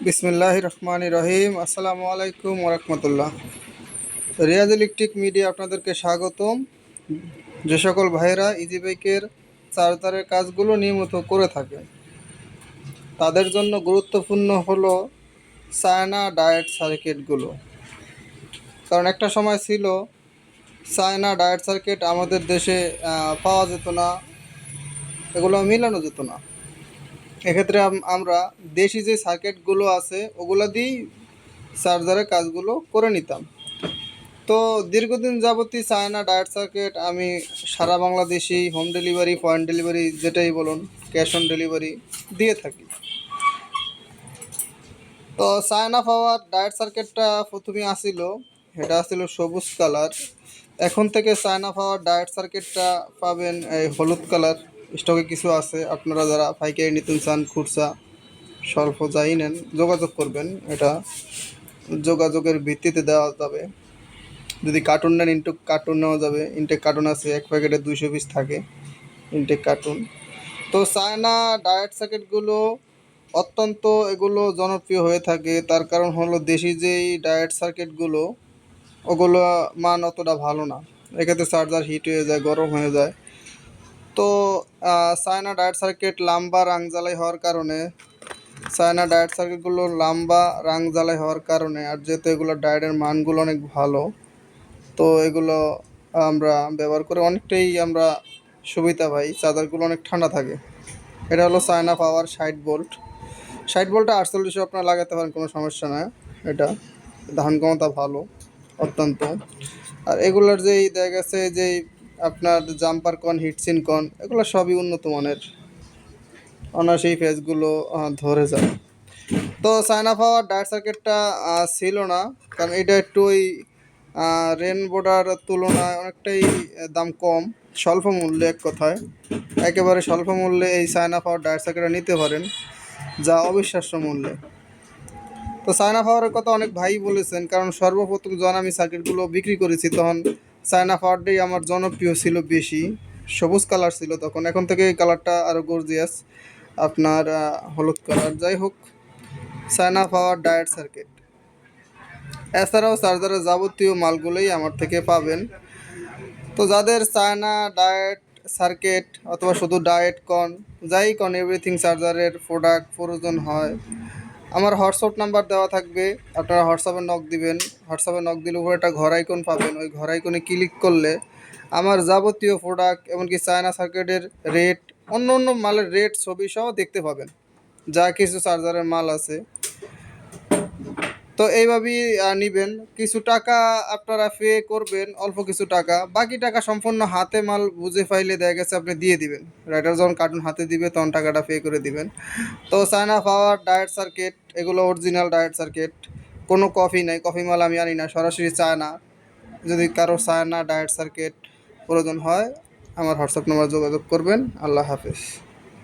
বিসমিল্লাহির রহমানির রহিম। আসসালামু আলাইকুম ওরহমতুল্লাহ। রিয়াজ ইলেকট্রিক মিডিয়া আপনাদেরকে স্বাগতম। যে সকল ভাইরা ইজি বাইকের চার্জারের কাজগুলো নিয়মিত করে থাকে তাদের জন্য গুরুত্বপূর্ণ হলো চায়না ডায়েট সার্কিটগুলো। কারণ একটা সময় ছিল চায়না ডায়েট সার্কিট আমাদের দেশে পাওয়া যেত না, এগুলো মিলানো যেত না। এক্ষেত্রে আমরা দেশি যে সার্কিটগুলো আছে ওগুলো দিয়েই চার্জারের কাজগুলো করে নিতাম। তো দীর্ঘদিন যাবতই চায়না ডায়েট সার্কিট আমি সারা বাংলাদেশেই হোম ডেলিভারি, পয়েন্ট ডেলিভারি যেটাই বলুন, ক্যাশ অন ডেলিভারি দিয়ে থাকি। তো চায়না পাওয়ার ডায়েট সার্কিটটা প্রথমে আসিল, এটা আসছিল সবুজ কালার। এখন থেকে চায়না পাওয়ার ডায়েট সার্কিটটা পাবেন এই হলুদ কালার। স্টকে কিছু আছে, আপনারা যারা পাইকারি নিতে চান, খুচরা স্বল্প যাই নেন যোগাযোগ করবেন, এটা যোগাযোগের ভিত্তিতে দেওয়া যাবে। যদি কার্টুন নেন ইনটেক কার্টুন নেওয়া যাবে। ইনটেক কার্টুন আছে, এক প্যাকেটে 200 পিস থাকে ইনটেক কার্টুন। তো চায়না ডায়েট সার্কিটগুলো অত্যন্ত এগুলো জনপ্রিয় হয়ে থাকে। তার কারণ হলো দেশি যেই ডায়েট সার্কিটগুলো ওগুলো মান অতটা ভালো না, এক্ষেত্রে চার্জার হিট হয়ে যায়, গরম হয়ে যায়। তো চায়না ডায়েট সার্কিট লম্বা রাং জ্বালাই হওয়ার কারণে, চায়না ডায়েট সার্কিটগুলো লম্বা রাং জ্বালাই হওয়ার কারণে, আর যেহেতু এগুলো ডায়েটের মানগুলো অনেক ভালো, তো এগুলো আমরা ব্যবহার করে অনেকটাই আমরা সুবিধা পাই। চার্জারগুলো অনেক ঠান্ডা থাকে। এটা হলো চায়না পাওয়ার 60 ভোল্ট। 60 ভোল্টে 48 আপনারা লাগাতে পারেন, কোনো সমস্যা না। এটা ধারণ ক্ষমতা ভালো অত্যন্ত। আর এগুলোর যেই দেখা গেছে যেই আপনার জাম্পার কন, হিটসিন কন, এগুলো সবই উন্নত মানের, অনায়াসেই ফেজগুলো ধরে যায়। তো চায়না পাওয়ার ডায়েট সার্কিটটা ছিল না, কারণ এটা একটু ওই রেনবোটার তুলনায় অনেকটাই দাম কম, স্বল্প মূল্যে। এক কথায় একেবারে স্বল্প মূল্যে এই চায়না পাওয়ার ডায়েট সার্কিটটা নিতে পারেন, যা অবিশ্বাস্য মূল্যে। তো চায়না পাওয়ারের কথা অনেক ভাই বলেছেন, কারণ সর্বপ্রথম যখন আমি সার্কিটগুলো বিক্রি করেছি তখন চায়না পাওয়ারটাই আমার জনপ্রিয় ছিল বেশি। সবুজ কালার ছিল তখন, এখন থেকে এই কালারটা আরও গর্জিয়াস, আপনার হলুদ কালার। যাই হোক, চায়না পাওয়ার ডায়েট সার্কিট এছাড়াও চার্জারের যাবতীয় মালগুলোই আমার থেকে পাবেন। তো যাদের চায়না ডায়েট সার্কিট অথবা শুধু ডায়েট কন, যাই কন, এভরিথিং চার্জারের প্রোডাক্ট প্রয়োজন হয়, আমার হোয়াটসঅ্যাপ নাম্বার দেওয়া থাকবে, আপনারা হোয়াটসঅ্যাপে নক দিবেন। হোয়াটসঅ্যাপে নক দিলে উপরে একটা ঘর আইকন পাবেন, ওই ঘর আইকনে ক্লিক করলে আমার যাবতীয় প্রোডাক্ট, এমনকি চায়না সার্কিটের রেট, অন্য অন্য মালের রেট, ছবি সহ দেখতে পাবেন, যা কিছু চার্জারের মাল আছে। তো এইভাবেই নেবেন। কিছু টাকা আপনারা পে করবেন, অল্প কিছু টাকা, বাকি টাকা সম্পূর্ণ হাতে মাল বুঝে পাইলে দেখা গেছে আপনি দিয়ে দিবেন। রাইটার যখন কার্টুন হাতে দিবে তখন টাকাটা পে করে দিবেন। তো চায়না পাওয়ার ডায়েট সার্কিট এগুলো অরিজিনাল ডায়েট সার্কিট, কোনো কপি নাই, কপি মাল আমি আনি না, সরাসরি চায়না। যদি কারো চায়না ডায়েট সার্কিট প্রয়োজন হয় আমার হোয়াটসঅ্যাপ নাম্বার যোগাযোগ করবেন। আল্লাহ হাফেজ।